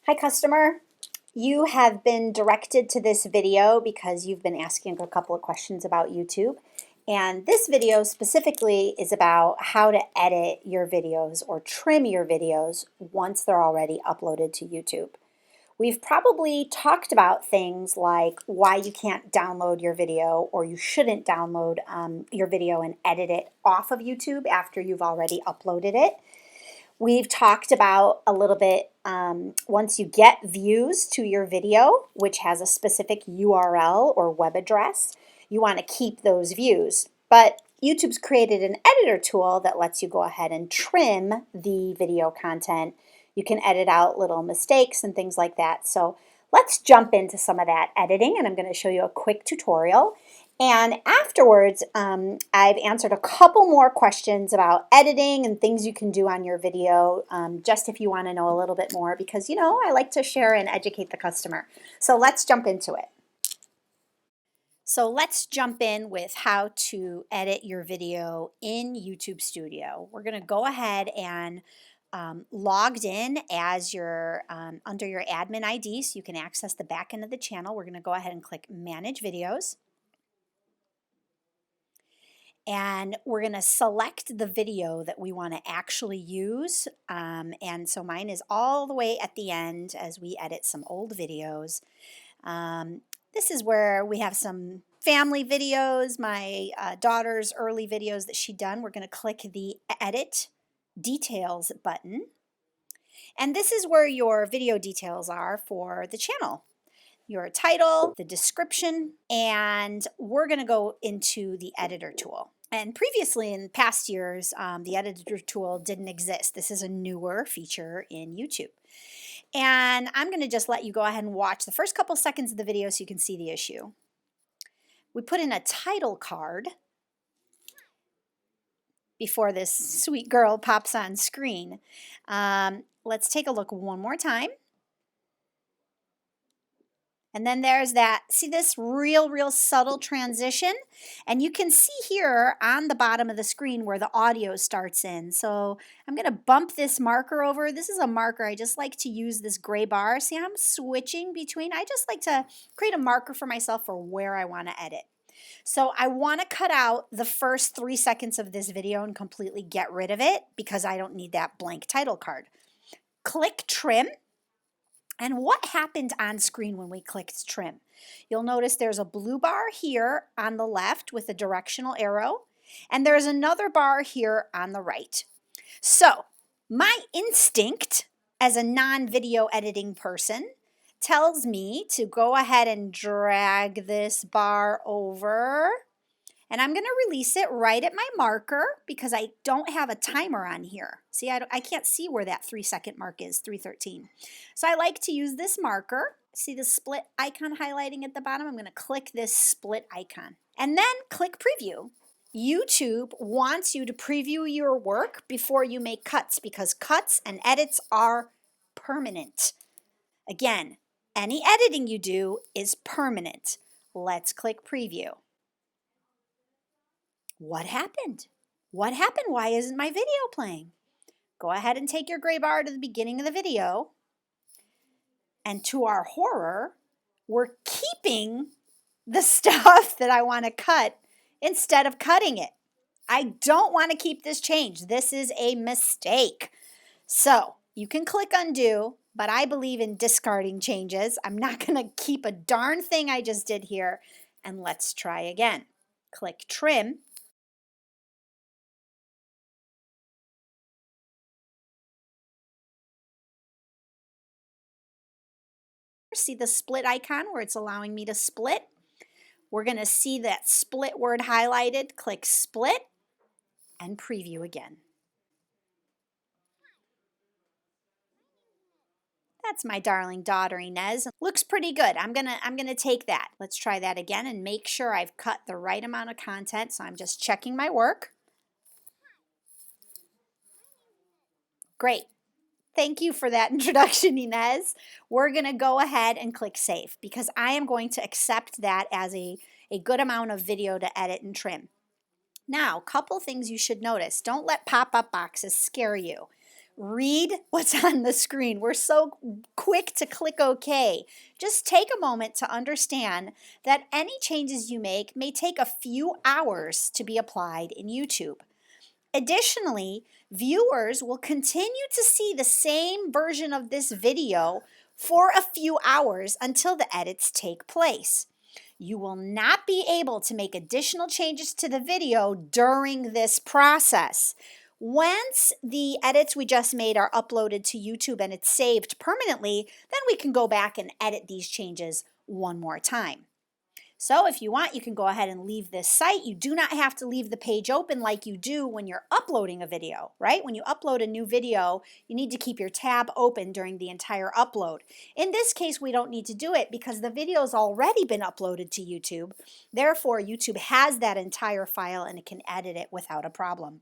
Hi customer, you have been directed to this video because you've been asking a couple of questions about YouTube. And this video specifically is about how to edit your videos or trim your videos once they're already uploaded to YouTube. We've probably talked about things like why you can't download your video or you shouldn't download your video and edit it off of YouTube after you've already uploaded it. We've talked about a little bit once you get views to your video, which has a specific URL or web address, you want to keep those views. But YouTube's created an editor tool that lets you go ahead and trim the video content. You can edit out little mistakes and things like that. So let's jump into some of that editing, and I'm going to show you a quick tutorial. And afterwards, I've answered a couple more questions about editing and things you can do on your video, just if you want to know a little bit more, because, you know, I like to share and educate the customer. So let's jump into it. So let's jump in with how to edit your video in YouTube Studio. We're going to go ahead and logged in as your under your admin ID, so you can access the back end of the channel. We're going to go ahead and click Manage Videos. And we're going to select the video that we want to actually use. And so mine is all the way at the end as we edit some old videos. This is where we have some family videos, my daughter's early videos that she'd done. We're going to click the Edit Details button. And this is where your video details are for the channel. Your title, the description, and we're going to go into the editor tool. And previously in past years, the editor tool didn't exist. This is a newer feature in YouTube. And I'm going to just let you go ahead and watch the first couple seconds of the video so you can see the issue. We put in a title card before this sweet girl pops on screen. Let's take a look one more time. And then there's that, see this real subtle transition? And you can see here on the bottom of the screen where the audio starts in. So I'm going to bump this marker over. This is a marker. I just like to use this gray bar. See, I'm switching between. I just like to create a marker for myself for where I want to edit. So I want to cut out the first 3 seconds of this video and completely get rid of it because I don't need that blank title card. Click Trim. And what happened on screen when we clicked trim? You'll notice there's a blue bar here on the left with a directional arrow, and there's another bar here on the right. So my instinct as a non-video editing person tells me to go ahead and drag this bar over, and I'm going to release it right at my marker because I don't have a timer on here. See, I can't see where that 3-second mark is, 3:13. So I like to use this marker. See the split icon highlighting at the bottom? I'm going to click this split icon and then click Preview. YouTube wants you to preview your work before you make cuts because cuts and edits are permanent. Again, any editing you do is permanent. Let's click Preview. What happened? What happened? Why isn't my video playing? Go ahead and take your gray bar to the beginning of the video. And to our horror, we're keeping the stuff that I want to cut instead of cutting it. I don't want to keep this change. This is a mistake. So you can click undo, but I believe in discarding changes. I'm not going to keep a darn thing I just did here. And let's try again. Click Trim. See the split icon where it's allowing me to split? We're going to see that split word highlighted. Click Split and Preview again. That's my darling daughter Inez. Looks pretty good. I'm gonna take that. Let's try that again and make sure I've cut the right amount of content. So I'm just checking my work. Great. Thank you for that introduction, Inez. We're going to go ahead and click Save because I am going to accept that as a good amount of video to edit and trim. Now, a couple things you should notice. Don't let pop-up boxes scare you. Read what's on the screen. We're so quick to click OK. Just take a moment to understand that any changes you make may take a few hours to be applied in YouTube. Additionally, viewers will continue to see the same version of this video for a few hours until the edits take place. You will not be able to make additional changes to the video during this process. Once the edits we just made are uploaded to YouTube and it's saved permanently, then we can go back and edit these changes one more time. So if you want, you can go ahead and leave this site. You do not have to leave the page open like you do when you're uploading a video, right? When you upload a new video, you need to keep your tab open during the entire upload. In this case, we don't need to do it because the video's already been uploaded to YouTube. Therefore, YouTube has that entire file and it can edit it without a problem.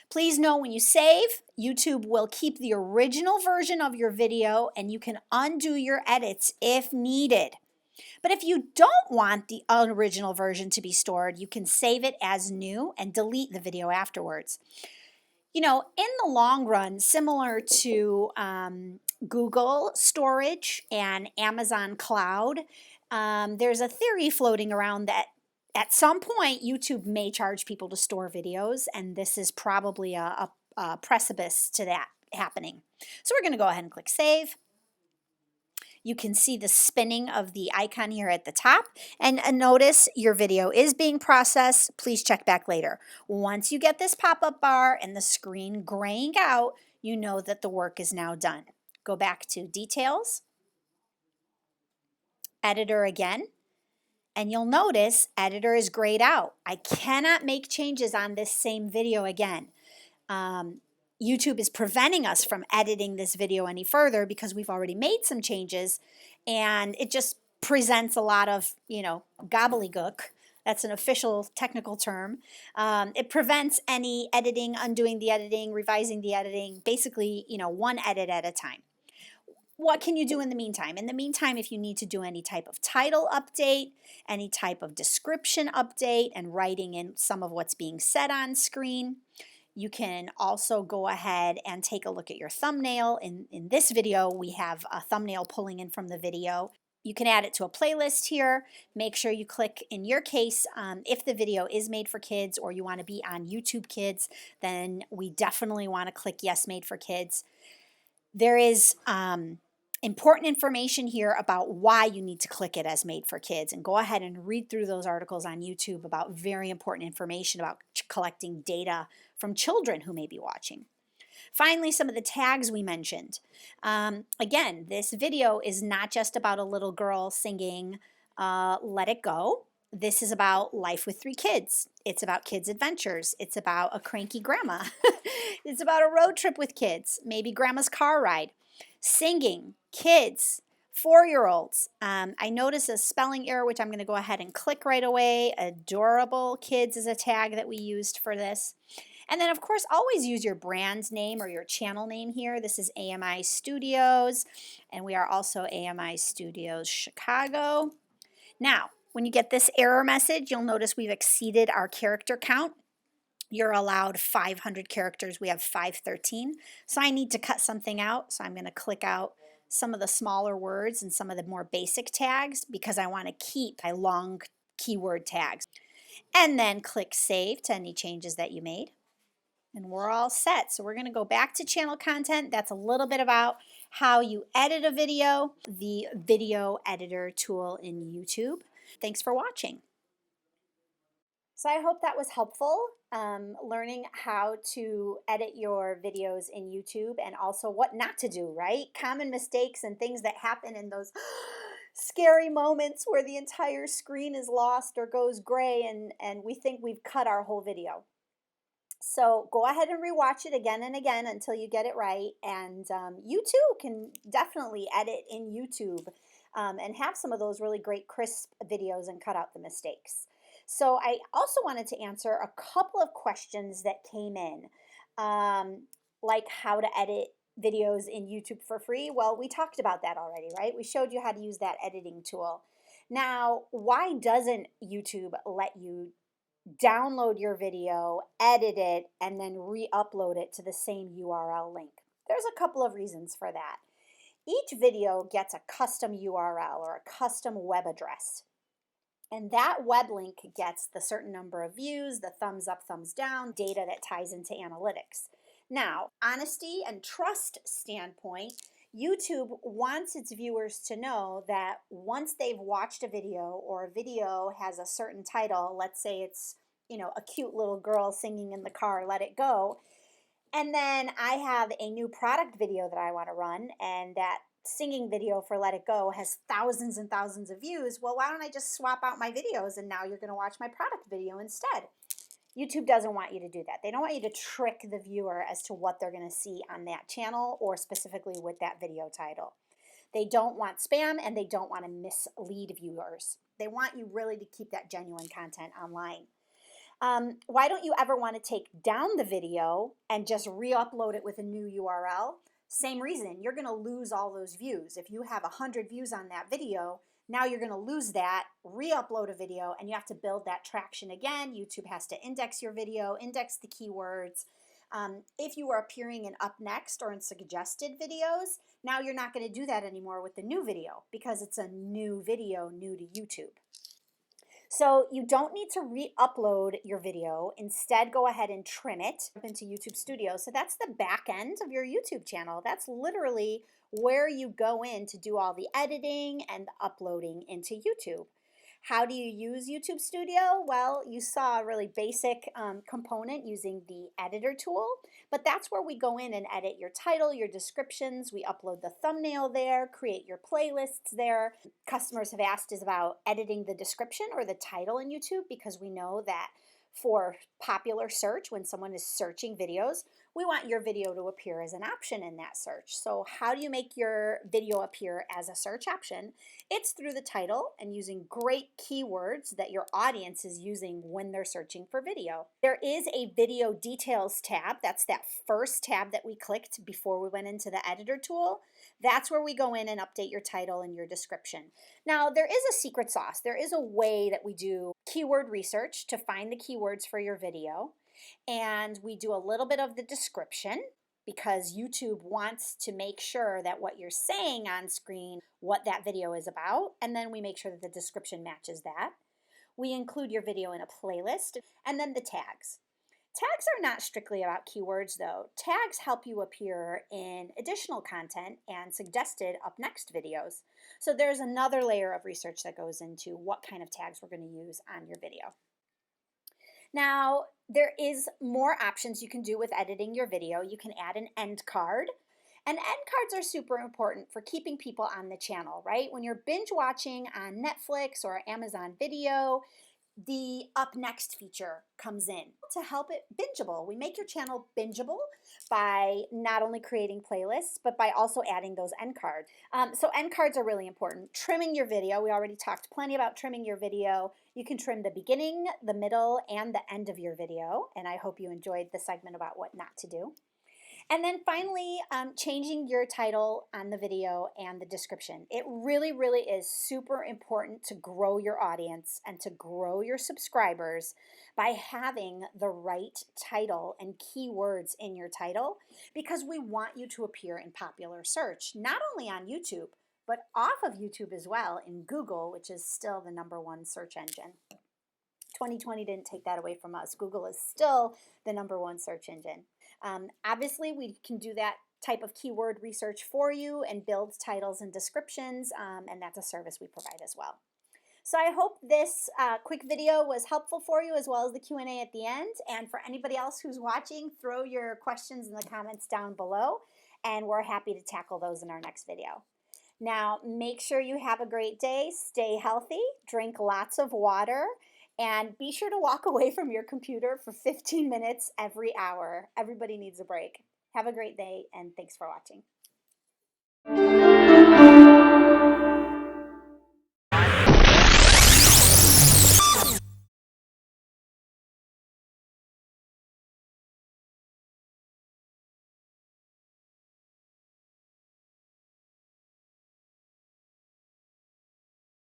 Please know when you save, YouTube will keep the original version of your video and you can undo your edits if needed. But if you don't want the original version to be stored, you can save it as new and delete the video afterwards. You know, in the long run, similar to Google storage and Amazon Cloud, there's a theory floating around that at some point YouTube may charge people to store videos, and this is probably a precipice to that happening. So we're going to go ahead and click Save. You can see the spinning of the icon here at the top, and notice your video is being processed. Please check back later. Once you get this pop-up bar and the screen graying out, you know that the work is now done. Go back to Details, Editor again, and you'll notice Editor is grayed out. I cannot make changes on this same video again. YouTube is preventing us from editing this video any further because we've already made some changes, and it just presents a lot of, gobbledygook. That's an official technical term. It prevents any editing, undoing the editing, revising the editing, basically, one edit at a time. What can you do in the meantime? In the meantime, if you need to do any type of title update, any type of description update, and writing in some of what's being said on screen, you can also go ahead and take a look at your thumbnail. In this video, we have a thumbnail pulling in from the video. You can add it to a playlist here. Make sure you click, in your case, if the video is made for kids or you want to be on YouTube Kids, then we definitely want to click Yes, Made for Kids. There is important information here about why you need to click it as Made for Kids, and go ahead and read through those articles on YouTube about very important information about collecting data from children who may be watching. Finally, some of the tags we mentioned. Again, this video is not just about a little girl singing Let It Go. This is about life with 3 kids. It's about kids' adventures. It's about a cranky grandma. It's about a road trip with kids, maybe grandma's car ride. Singing, kids, 4-year-olds. I noticed a spelling error, which I'm going to go ahead and click right away. Adorable kids is a tag that we used for this. And then, of course, always use your brand name or your channel name here. This is AMI Studios, and we are also AMI Studios Chicago. Now, when you get this error message, you'll notice we've exceeded our character count. You're allowed 500 characters. We have 513. So I need to cut something out. So I'm going to click out some of the smaller words and some of the more basic tags because I want to keep my long keyword tags. And then click Save to any changes that you made. And we're all set. So we're going to go back to channel content. That's a little bit about how you edit a video, the video editor tool in YouTube. Thanks for watching. So I hope that was helpful, learning how to edit your videos in YouTube and also what not to do, right? Common mistakes and things that happen in those scary moments where the entire screen is lost or goes gray and we think we've cut our whole video. So go ahead and rewatch it again and again until you get it right. And you too can definitely edit in YouTube and have some of those really great crisp videos and cut out the mistakes. So I also wanted to answer a couple of questions that came in, like how to edit videos in YouTube for free. Well, we talked about that already, right? We showed you how to use that editing tool. Now, why doesn't YouTube let you download your video, edit it, and then re-upload it to the same URL link. There's a couple of reasons for that. Each video gets a custom URL or a custom web address. And that web link gets the certain number of views, the thumbs up, thumbs down, data that ties into analytics. Now, honesty and trust standpoint, YouTube wants its viewers to know that once they've watched a video or a video has a certain title, let's say it's, a cute little girl singing in the car, Let It Go, and then I have a new product video that I want to run, and that singing video for Let It Go has thousands and thousands of views. Well, why don't I just swap out my videos and now you're going to watch my product video instead? YouTube doesn't want you to do that. They don't want you to trick the viewer as to what they're going to see on that channel or specifically with that video title. They don't want spam and they don't want to mislead viewers. They want you really to keep that genuine content online. Why don't you ever want to take down the video and just re-upload it with a new URL? Same reason, you're going to lose all those views. If you have 100 views on that video, now you're going to lose that, re-upload a video, and you have to build that traction again. YouTube has to index your video, index the keywords. If you are appearing in Up Next or in suggested videos, now you're not going to do that anymore with the new video because it's a new video, new to YouTube. So you don't need to re-upload your video. Instead, go ahead and trim it into YouTube Studio. So that's the back end of your YouTube channel. That's literally where you go in to do all the editing and the uploading into YouTube. How do you use YouTube Studio? Well, you saw a really basic component using the editor tool, but that's where we go in and edit your title, your descriptions. We upload the thumbnail there, create your playlists there. Customers have asked us about editing the description or the title in YouTube because we know that for popular search, when someone is searching videos, we want your video to appear as an option in that search. So how do you make your video appear as a search option? It's through the title and using great keywords that your audience is using when they're searching for video. There is a video details tab. That's that first tab that we clicked before we went into the editor tool. That's where we go in and update your title and your description. Now, there is a secret sauce. There is a way that we do keyword research to find the keywords for your video. And we do a little bit of the description because YouTube wants to make sure that what you're saying on screen, what that video is about, and then we make sure that the description matches that. We include your video in a playlist, and then the tags. Tags are not strictly about keywords though. Tags help you appear in additional content and suggested Up Next videos. So there's another layer of research that goes into what kind of tags we're going to use on your video. Now, there is more options you can do with editing your video. You can add an end card. And end cards are super important for keeping people on the channel, right? When you're binge watching on Netflix or Amazon Video, the Up Next feature comes in to help it bingeable. We make your channel bingeable by not only creating playlists, but by also adding those end cards. So end cards are really important. Trimming your video, we already talked plenty about trimming your video. You can trim the beginning, the middle, and the end of your video, and I hope you enjoyed the segment about what not to do. And then finally, changing your title on the video and the description. It really, really is super important to grow your audience and to grow your subscribers by having the right title and keywords in your title because we want you to appear in popular search, not only on YouTube, but off of YouTube as well in Google, which is still the #1 search engine. 2020 didn't take that away from us. Google is still the #1 search engine. Obviously, we can do that type of keyword research for you and build titles and descriptions, and that's a service we provide as well. So I hope this quick video was helpful for you as well as the Q&A at the end. And for anybody else who's watching, throw your questions in the comments down below, and we're happy to tackle those in our next video. Now, make sure you have a great day, stay healthy, drink lots of water, and be sure to walk away from your computer for 15 minutes every hour. Everybody needs a break. Have a great day, and thanks for watching.